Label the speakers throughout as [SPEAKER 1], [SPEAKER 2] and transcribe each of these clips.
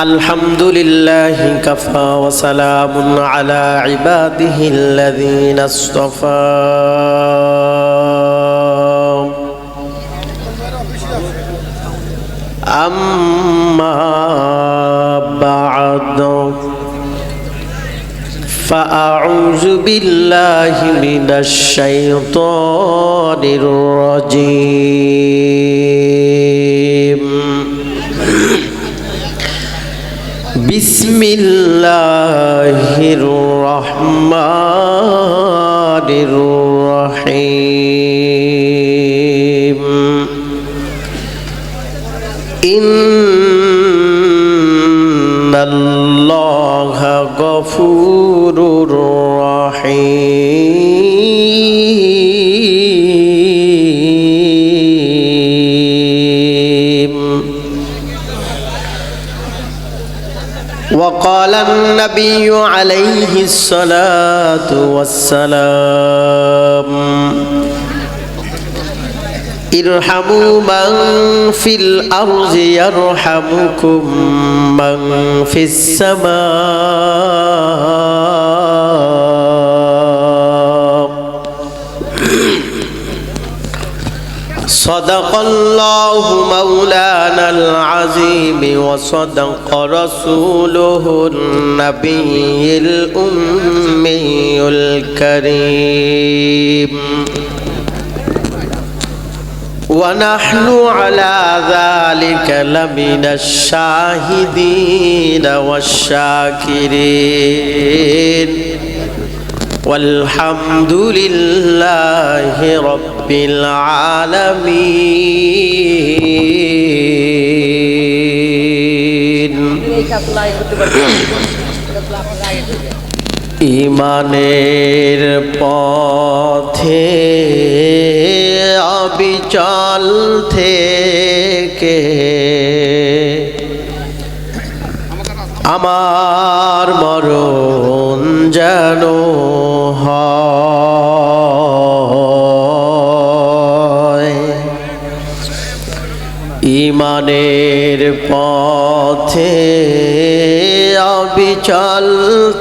[SPEAKER 1] আলহামদুলিল্লাহি কাফা ওয়া সালামুন আলা ইবাদিহিল্লাযীনা ইসতাফা। আম্মা বা'দু ফাআউযু বিল্লাহি মিনাশ শাইতানির রাজীম। বিসমিল্লাহির রহমানির রহিম। ইন্নাল্লাহা গফুরুর রহিম। وقال النبي عليه الصلاة والسلام ارحموا من في الأرض يرحمكم من في السماء. صدق الله مولانا العظيم وصدق رسوله النبي الأمي الكريم. ونحن على ذلك لمن الشاهدين والشاكرين والحمد لله رب العالمين. ইমানের পথে অবিচল থেকে আমার মরণ যেন হয়। ইমানের পথে অবিচল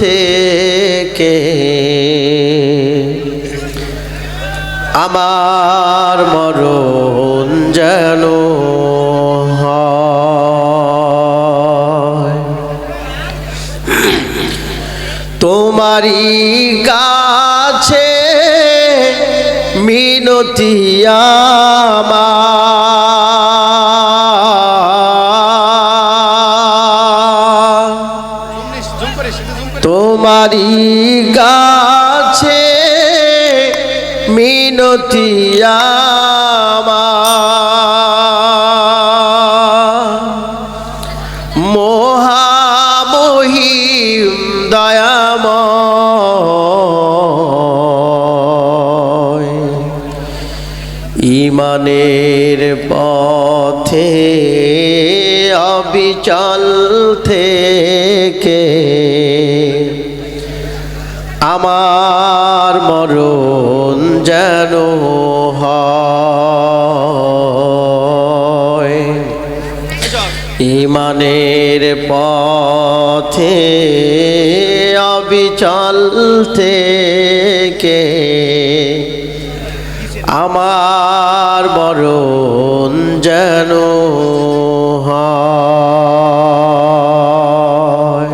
[SPEAKER 1] থেকে আমার মরণ যেন হয়। তোমারই কাছে মিনতি আমার, তোমারই কাছে মিনতি আমার, মহামহিম দয়াময়। ইমানের পথে অবিচল থেকে আমার মরণ যেন হয়। ইমানের পথে অবিচল থেকে আমার মরণ যেন হয়।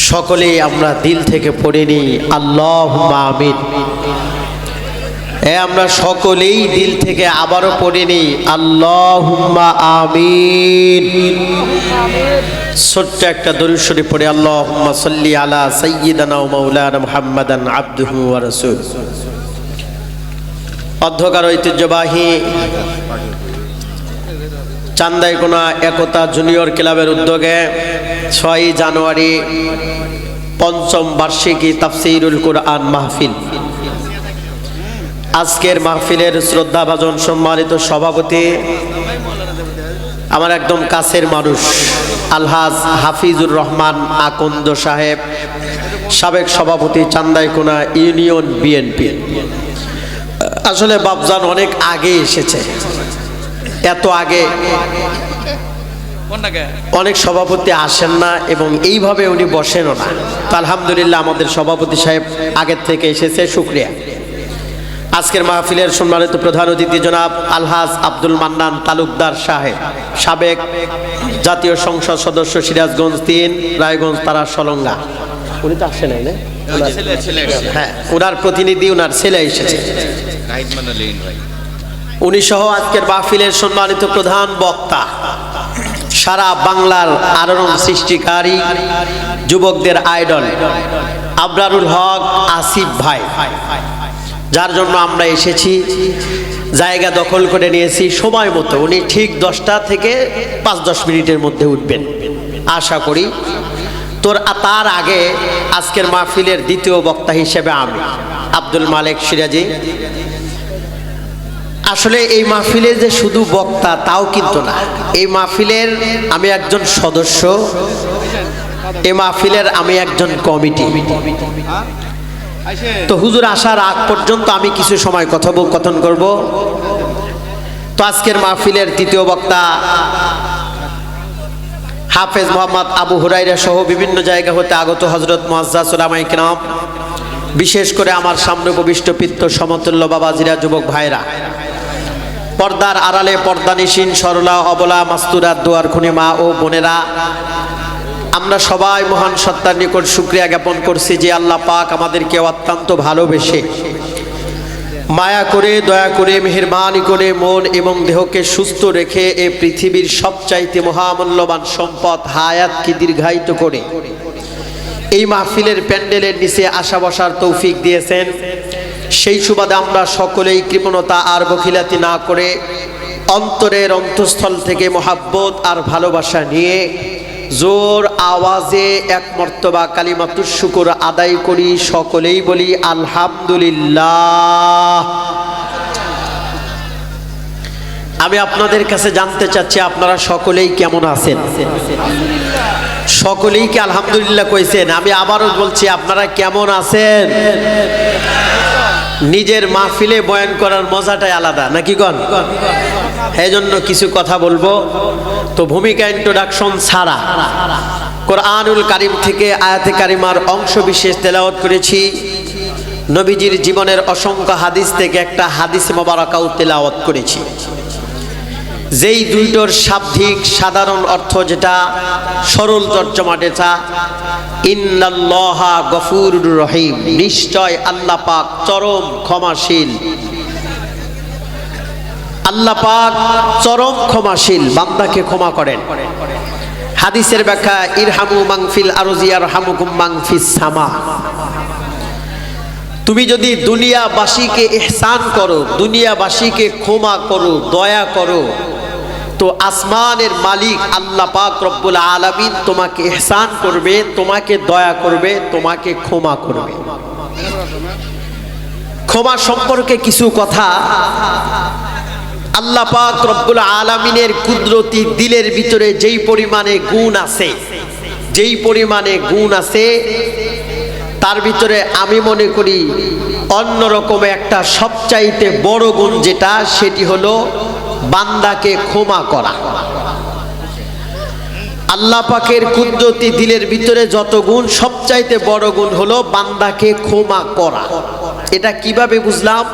[SPEAKER 1] সকলেই আমরা দিল থেকে পড়ে নিই আল্লাহুম্মা আমিন। আমরা সকলেই দিল থেকে আবারও পড়ে নিই আল্লাহুম্মা আমিন। ছোট্ট একটা দরুদ শরীফ পড়ে আল্লাহুম্মা সাল্লি আলা সাইয়্যিদানা ওয়া মাওলানা মুহাম্মাদান আবদুহু ওয়া রাসূলুহু। অধ্যকার ঐতিহ্যবাহী চান্দাইকোনা একতা জুনিয়র ক্লাবের উদ্যোগে 6 জানুয়ারি পঞ্চম বার্ষিকী তাফসীরুল কুরআন মাহফিল। আজকের মাহফিলের শ্রদ্ধাভাজন সম্মানিত সভাপতি আমার একদম কাছের মানুষ আলহাজ হাফিজুর রহমান আকন্দ সাহেব, সাবেক সভাপতি চান্দাইকোনা ইউনিয়ন বিএনপি। আসলে বাপজান অনেক আগে এসেছে, এত আগে অনেক সভাপতি আসেন না এবং এইভাবে উনি বসেনও না। তো আলহামদুলিল্লাহ আমাদের সভাপতি সাহেব আগের থেকে এসেছে, শুকরিয়া। আজকের মাহফিলের সম্মানিত প্রধান অতিথি জনাব আলহাজ আব্দুল মান্নান তালুকদার সাহেব, সাবেক জাতীয় সংসদ সদস্য, সিরাজগঞ্জ ৩, রায়গঞ্জ তারা সলঙ্গা। উনি তো আসে নাই না? হ্যাঁ, ওনার প্রতিনিধি, ওনার ছেলে এসেছে। উনি সহ আজকের মাহফিলের সম্মানিত প্রধান বক্তা, সারা বাংলার আলোড়ন সৃষ্টিকারী, যুবকদের আইডল আবরারুল হক আসিফ ভাই, যার জন্য আমরা এসেছি, জায়গা দখল করে নিয়েছি সময় মতো। উনি ঠিক 10টা থেকে 5-10 মিনিটের মধ্যে উঠবেন আশা করি। তার আগে আজকের মাহফিলের দ্বিতীয় বক্তা হিসেবে আমি আব্দুল মালেক সিরাজি। আসলে এই মাহফিলে যে শুধু বক্তা তাও কিন্তু না, এই মাহফিলের আমি একজন সদস্য, এই মাহফিলের আমি একজন কমিটি। তো হুজুর আসার আগ পর্যন্ত আমি কিছু সময় কথোপকথন করব। তো আজকের মাহফিলের তৃতীয় বক্তা হাফেজ মোহাম্মদ আবু হুরাইরা সহ বিভিন্ন জায়গা হতে আগত হযরত মুআজ্জাজ উলামায়ে কিরাম, বিশেষ করে আমার সামনে উপবিষ্ট পিত্ত সমতুল্য বাবাজিরা, যুবক ভাইরা, পর্দার আড়ালে পর্দানিসীন সরলা অবলা মাস্তুরা দুয়ার খুনে মা ও বোনেরা, আমরা সবাই মহান সত্তার নিকট শুকরিয়া জ্ঞাপন করছি যে আল্লাহ পাক আমাদেরকে অত্যন্ত ভালোবেসে, মায়া করে, দয়া করে, মেহেরবানি করে মন এবং দেহকে সুস্থ রেখে এই পৃথিবীর সবচাইতে মহামূল্যবান সম্পদ হায়াতকে দীর্ঘায়িত করে এই মাহফিলের প্যান্ডেলের নিচে আসা বসার তৌফিক দিয়েছেন। সেই সুবাদে আমরা সকলেই কৃপণতা আর বখিলাতি না করে অন্তরের অন্তঃস্থল থেকে মহাব্বত আর ভালোবাসা নিয়ে জোর আওয়াজে এক মর্তবা কালিমাতুশ শুকর আদায় করি, সকলেই বলি আলহামদুলিল্লাহ। আমি আপনাদের কাছে জানতে চাচ্ছি আপনারা সকলেই কেমন আছেন? সকলেই কি আলহামদুলিল্লাহ কইছেন? আমি আবারও বলছি, আপনারা কেমন আছেন? নিজের মাহফিলে বয়ান করার মজাটাই আলাদা, নাকি গণ? এই জন্য কিছু কথা বলবো। তো ভূমিকা ইন্ট্রোডাকশন ছাড়া কোরআনুল কারীম থেকে আয়াতে কারিমার অংশ বিশেষ তেলাওয়াত করেছি। নবীজির জীবনের অসংখ্য হাদিস থেকে একটা হাদিস মোবারকাও তেলাওয়াত করেছি। যেই দুইটোর শাব্দিক সাধারণ অর্থ যেটা, সরল তর্জমা যেটা, ইন্নাল্লাহা গফুরুর রহিম, নিশ্চয় আল্লাহ পাক চরম ক্ষমাশীল। আল্লাহ পাক চরম ক্ষমাশীল, বান্দাকে ক্ষমা করেন। হাদিসের ব্যাখ্যা, ইরহামু মান ফিল আরজি ইয়ারহামুকুম মান ফিস সামা। তুমি যদি দুনিয়াবাসীকে ইহসান করো, দুনিয়াবাসীকে ক্ষমা করো, দয়া করো, তো আসমানের মালিক আল্লাহ পাক রব্বুল আলামিন তোমাকে ইহসান করবে, তোমাকে দয়া করবে, তোমাকে ক্ষমা করবে। ক্ষমা সম্পর্কে কিছু কথা। আল্লাহ পাক রব্বুল আলামিনের কুদরতি দিলের ভিতরে যেই পরিমাণে গুণ আছে, যেই পরিমাণে গুণ আছে, তার ভিতরে আমি মনে করি অন্যরকম একটা সবচাইতে বড় গুণ যেটা, সেটি হলো বান্দাকে ক্ষমা করা। আল্লাহ পাকের কুদরতি দিলের ভিতরে যত গুণ, সবচাইতে বড় গুণ হলো বান্দাকে ক্ষমা করা। এটা কিভাবে বুঝলাম?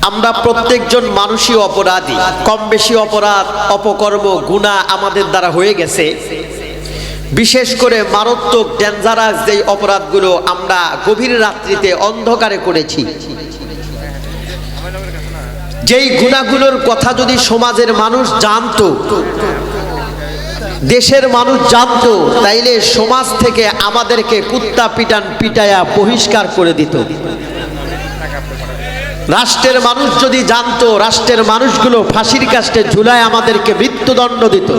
[SPEAKER 1] আমরা প্রত্যেকজন মানুষই অপরাধী, কম বেশি অপরাধ, অপকর্ম, গুনাহ আমাদের দ্বারা হয়ে গেছে। বিশেষ করে মারাত্মক ডেঞ্জারাস যেই অপরাধগুলো আমরা গভীর রাত্রিতে অন্ধকারে করেছি, যেই গুনাহগুলোর কথা যদি সমাজের মানুষ জানতো, দেশের মানুষ জানতো, তাইলে সমাজ থেকে আমাদেরকে কুত্তা পিটান পিটায়া বহিষ্কার করে দিত। রাষ্ট্রের মানুষ যদি জানতো, রাষ্ট্রের মানুষগুলো ফাঁসির কাস্টে ঝুলায় আমাদেরকে মৃত্যুদণ্ড দিত।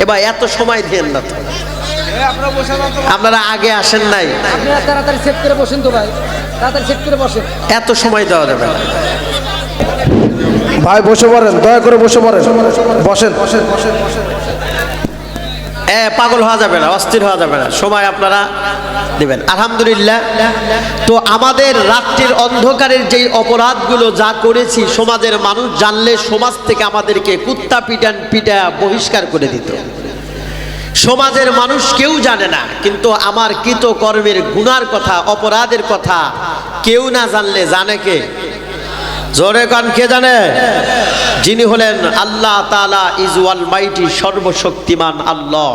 [SPEAKER 1] এবার এত সময় দেন না তো, আপনারা আগে আসেন নাই,
[SPEAKER 2] তাড়াতাড়ি সেট করে বসেন তো ভাই, তাড়াতাড়ি সেট করে বসেন,
[SPEAKER 1] এত সময় দেওয়া যাবে না।
[SPEAKER 3] ভাই বসে পড়েন, দয়া করে বসে পড়েন, বসেন।
[SPEAKER 1] পাগল হওয়া যাবে না, অস্থির হওয়া যাবে না, সময় আপনারা দিবেন। আলহামদুলিল্লাহ। তো আমাদের রাত্রির অন্ধকারের যেই অপরাধগুলো যা করেছি, সমাজের মানুষ জানলে সমাজ থেকে আমাদেরকে কুত্তা পিটা বহিষ্কার করে দিত। সমাজের মানুষ কেউ জানে না, কিন্তু আমার কৃত কর্মের গুনার কথা, অপরাধের কথা কেউ না জানলে জানে কে? জোরে কান, কে জানে? যিনি হলেন আল্লাহ তাআলা ইজ অলমাইটি, সর্বশক্তিমান আল্লাহ।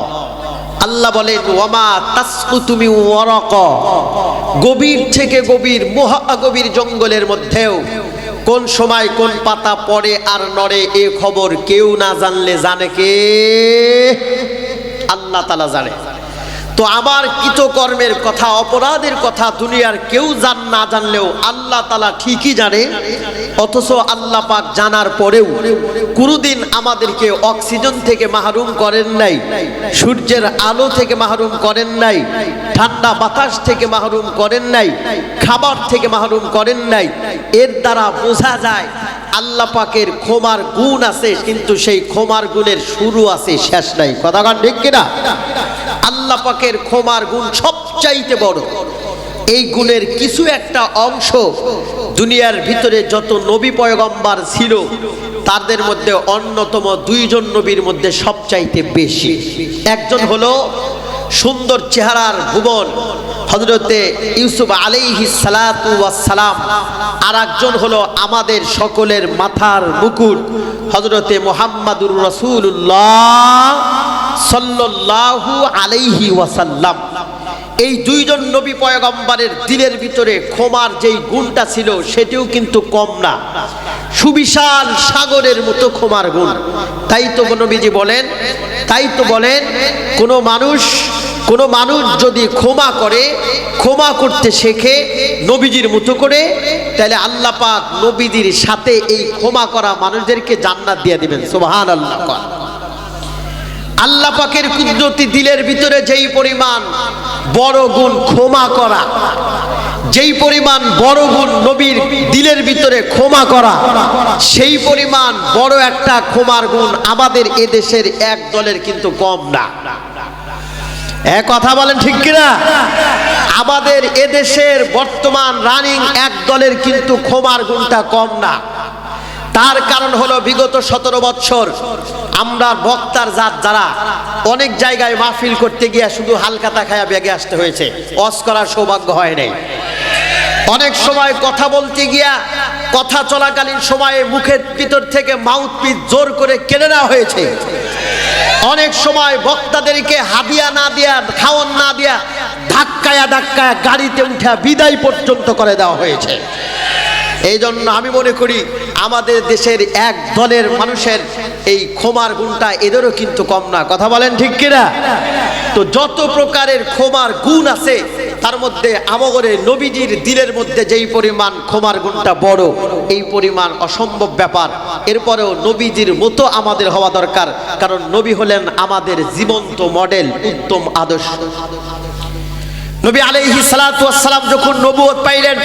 [SPEAKER 1] আল্লাহ বলেন ওয়ামা তাসকুতু মিন ওয়ারাক, গভীর থেকে গভীর, মহাগভীর জঙ্গলের মধ্যেও কোন সময় কোন পাতা পড়ে আর নড়ে, এ খবর কেউ না জানলে জানে কে? আল্লাহ তাআলা জানে। তো আমার কৃতকর্মের কথা, অপরাধের কথা দুনিয়ার কেউ না জানলেও আল্লাহ তাআলা ঠিকই জানে। অথচ আল্লাহ পাক জানার পরেও কোনোদিন আমাদেরকে অক্সিজেন থেকে মাহরুম করেন নাই, সূর্যের আলো থেকে মাহরুম করেন নাই, ঠান্ডা বাতাস থেকে মাহরুম করেন নাই, খাবার থেকে মাহরুম করেন নাই। এর দ্বারা বোঝা যায় আল্লাহ পাকের ক্ষমার গুণ আছে, কিন্তু সেই ক্ষমার গুণের শুরু আছে, শেষ নাই। কথা কান ঠিক কিনা? আল্লাহ পাকের ক্ষমার গুণ সবচাইতে বড়। এই গুণের কিছু একটা অংশ দুনিয়ার ভিতরে যত নবী পয়গম্বর ছিল তাদের মধ্যে অন্যতম দুইজন নবীর মধ্যে সবচাইতে বেশি। একজন হলো সুন্দর চেহারার ভুবন হযরতে ইউসুফ আলাইহিস সালাতু ওয়াস সালাম, আর একজন হলো আমাদের সকলের মাথার মুকুট হযরতে মুহাম্মাদুর রাসূলুল্লাহ সাল্লাল্লাহু আলাইহি ওয়াসাল্লাম। এই দুইজন নবী পয়গম্বরের দিলের ভিতরে ক্ষমার যেই গুণটা ছিল সেটিও কিন্তু কম না, সুবিশাল সাগরের মতো ক্ষমার গুণ। তাই তো নবীজি বলেন, কোনো মানুষ যদি ক্ষমা করে, ক্ষমা করতে শেখে নবীজির মতো করে, তাহলে আল্লাহ পাক নবীজির সাথে এই ক্ষমা করা মানুষদেরকে জান্নাত দিয়ে দিবেন। সুবহানাল্লাহ। আল্লাহ পাকের কুদরতি দিলের ভিতরে যেই পরিমাণ বড় গুণ ক্ষমা করা, যেই পরিমাণ বড় গুণ নবীর দিলের ভিতরে ক্ষমা করা, সেই পরিমাণ বড় একটা ক্ষমার গুণ আমাদের এদেশের এক দলের কিন্তু কম না। এক কথা বলেন ঠিক কিনা? আমাদের এদেশের বর্তমান রানিং এক দলের কিন্তু ক্ষমার গুণটা কম না। তার কারণ হলো বিগত 17 বছর আমরা বক্তার জাত যারা অনেক জায়গায় মাহফিল করতে গিয়ে শুধু হালকাতা খায়া বেগে আসতে হয়েছে, ওয়াজ করার সৌভাগ্য হয় নাই। অনেক সময় কথা বলতে গিয়া কথা চলাকালীন সময়ে মুখের ভিতর থেকে মাউথপিস জোর করে কেড়ে নেওয়া হয়েছে। অনেক সময় বক্তাদেরকে হাদিয়া না দিয়া, খাওয়ান না দিয়া ধাক্কায়া গাড়িতে উঠা বিদায় পর্যন্ত করে দেওয়া হয়েছে। এই জন্য আমি মনে করি আমাদের দেশের এক দলের মানুষের এই ক্ষমার গুণটা এদেরও কিন্তু কম না। কথা বলেন ঠিক কিনা? তো যত প্রকারের ক্ষমার গুণ আছে তার মধ্যে আমগরে নবীজির দিলের মধ্যে যেই পরিমাণ ক্ষমার গুণটা বড়, এই পরিমাণ অসম্ভব ব্যাপার। এরপরেও নবীজির মতো আমাদের হওয়া দরকার, কারণ নবী হলেন আমাদের জীবন্ত মডেল, উত্তম আদর্শ। নবী আলাইহিস সালাতু ওয়াস সালাম যখন নবুয়ত পাইলেন,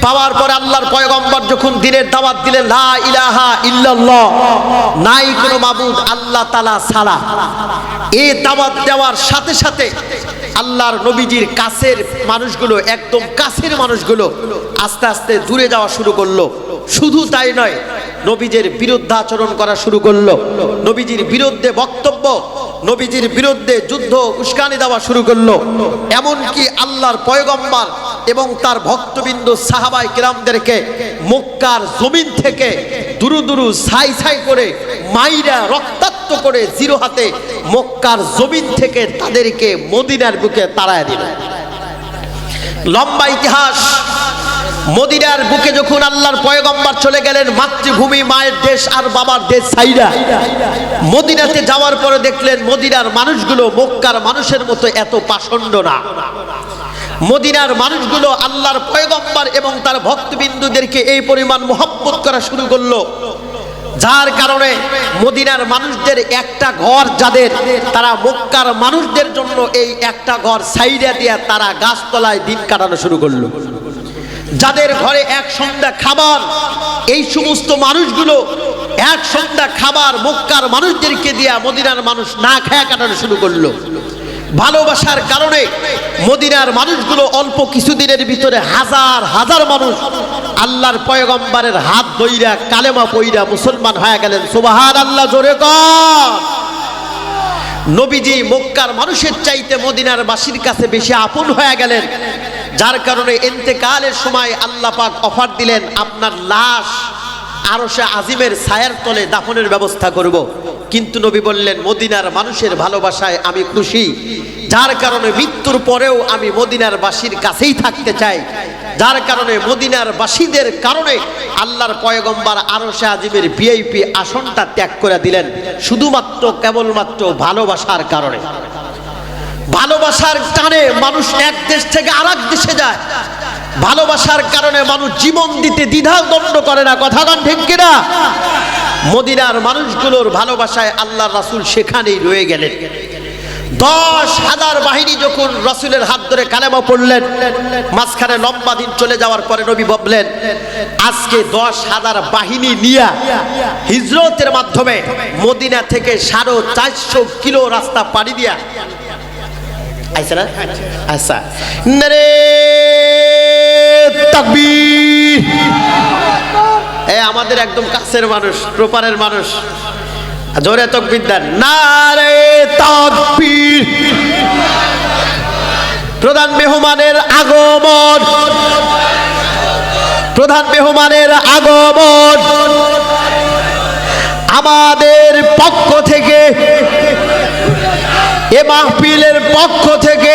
[SPEAKER 1] পাওয়ার পর আল্লাহর পয়গম্বর যখন দিনের দাওয়াত দিলেন, লা ইলাহা ইল্লাল্লাহ, নাই কোনো মাবুদ আল্লাহ তাআলা ছাড়া, এই দাওয়াত দেওয়ার সাথে সাথে আল্লাহর নবীজির কাছের মানুষগুলো, একদম কাছের মানুষগুলো আস্তে আস্তে দূরে যাওয়া শুরু করলো। শুধু তাই নয়, নবীজির বিরুদ্ধে আচরণ করা শুরু করলো, নবীজির বিরুদ্ধে বক্তব্য, নবীজির বিরুদ্ধে যুদ্ধ উস্কানি দেওয়া শুরু করলো। এমনকি আল্লাহর পয়গম্বর এবং তার ভক্তবৃন্দ সাহাবাই কিরামদেরকে মক্কার জমিন থেকে দুরু ছাই করে মাইরা রক্তাক্ত করে জিরো হাতে মক্কার জমিন থেকে তাদেরকে মদিনার বুকে তাড়ায় দিল। লম্বা ইতিহাস। মদিনার বুকে যখন আল্লাহর পয়গম্বর চলে গেলেন, মাতৃভূমি মায়ের দেশ আর বাবার দেশ ছাইরা মদিনাতে যাওয়ার পরে দেখলেন মদিনার মানুষগুলো মক্কার মানুষের মতো এত পাষণ্ড না। মদিনার মানুষগুলো আল্লাহর পয়গম্বর এবং তার ভক্তবিন্দুদেরকে এই পরিমাণ মহব্বত করা শুরু করলো, যার কারণে মদিনার মানুষদের একটা ঘর যাদের, তারা মক্কার মানুষদের জন্য এই একটা ঘর সাইডা দিয়া তারা গাছতলায় দিন কাটানো শুরু করলো। যাদের ঘরে এক সন্ধ্যা খাবার, এই সমস্ত মানুষগুলো এক সন্ধ্যা খাবার মক্কার মানুষদেরকে দিয়া মদিনার মানুষ না খায়া কাটানো শুরু করলো। ভালোবাসার কারণে মদিনার মানুষগুলো অল্প কিছুদিনের ভিতরে হাজার হাজার মানুষ আল্লাহর পয়গম্বরের হাত ধইরা কালেমা পইরা মুসলমান হয়ে গেলেন। সুবহানাল্লাহ, জোরে কর। নবীজি মক্কার মানুষের চাইতে মদিনার বাসীর কাছে বেশি আপন হয়ে গেলেন, যার কারণে ইন্তেকালের সময় আল্লাহ পাক অফার দিলেন, আপনার লাশ আরশে আজিমের ছায়ার তলে দাফনের ব্যবস্থা করব। কিন্তু নবী বললেন, মদিনার মানুষের ভালোবাসায় আমি খুশি, যার কারণে মৃত্যুর পরেও আমি মদিনার বাসীর কাছেই থাকতে চাই। যার কারণে মদিনার বাসীদের কারণে আল্লাহর পয়গম্বর আরশে আজিমের ভিআইপি আসনটা ত্যাগ করে দিলেন, শুধুমাত্র কেবলমাত্র ভালোবাসার কারণে। ভালোবাসার টানে মানুষ এক দেশ থেকে আরেক দেশে যায়। ভালোবাসার কারণে মানুষ জীবন দিতে দ্বিধা দ্বন্দ্ব করে না, কথা গান ঠিক কিনা? মদিনার মানুষগুলোর ভালোবাসায় আল্লাহর রাসূল সেখানেই রয়ে গেলেন। 10,000 বাহিনী যখন রাসূলের হাত ধরে কালেমা পড়লেন, মাঝখানে লম্বা দিন চলে যাওয়ার পরে নবী বললেন, আজকে 10,000 বাহিনী নিয়ে হিজরতের মাধ্যমে মদিনা থেকে 450 কিলো রাস্তা পাড়ি দিয়া আইসা না? আচ্ছা, নারে তাকবীর। আমাদের একদম কাছের মানুষ, প্রপারের মানুষ, জোরে তাকবীর দেন, নারে তাকবীর। প্রধান মেহমানের আগমন, প্রধান মেহমানের আগমন আমাদের পক্ষ থেকে, এ মাহফিলের পক্ষ থেকে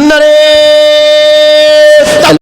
[SPEAKER 1] নারে